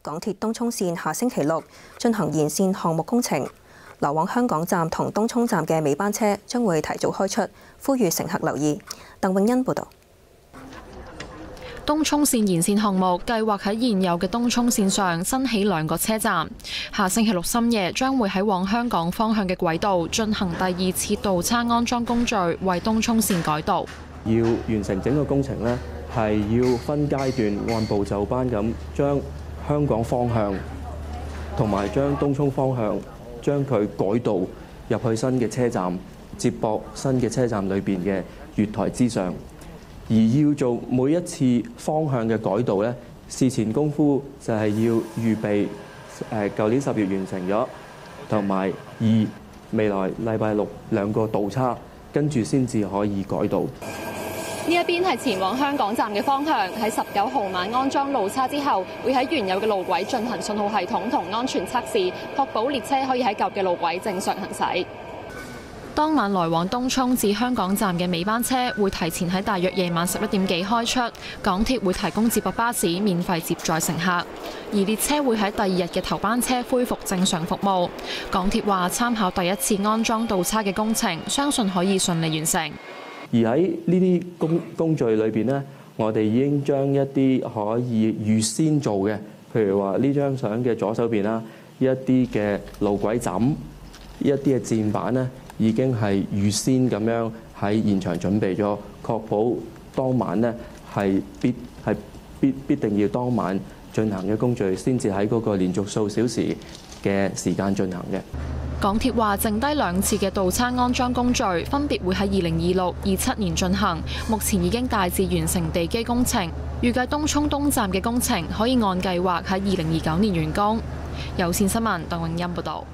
港鐵東涌線下星期六進行延線項目工程，來往香港站同東涌站嘅尾班車將會提早開出，呼籲乘客留意。鄧永欣報導。東涌線延線項目計劃喺現有嘅東涌線上新起2個車站，下星期六深夜將會喺往香港方向嘅軌道進行第2次道岔安裝工序，為東涌線改道。要完成整個工程呢，係要分階段按部就班咁將香港方向同埋將東涌方向將佢改道入去新嘅車站，接駁新嘅車站裏邊嘅月台之上。而要做每一次方向嘅改道呢，事前功夫就係要預備舊年10月完成咗，同埋未來禮拜62個道岔，跟住先至可以改道。呢一邊係前往香港站嘅方向，喺19號晚安裝路岔之後，會喺原有嘅路軌進行信號系統同安全測試，確保列車可以喺舊嘅路軌正常行駛。當晚來往東涌至香港站嘅尾班車會提前喺大約夜晚11點幾開出，港鐵會提供接駁巴士免費接載乘客，而列車會喺第2日嘅頭班車恢復正常服務。港鐵話參考第1次安裝道岔嘅工程，相信可以順利完成。而喺呢啲工序裏邊呢，我哋已經將一啲可以預先做嘅，譬如話呢張相嘅左手邊啦，一啲嘅路軌枕、一啲嘅墊板呢，已經係預先咁樣喺現場準備咗，確保當晚呢係必定要當晚進行嘅工序，先至喺嗰個連續數小時嘅時間進行嘅。港鐵話，剩低2次嘅道岔安裝工序，分別會喺2026、27年進行。目前已經大致完成地基工程，預計東涌東站嘅工程可以按計劃喺2029年完工。有線新聞，鄧永欣報導。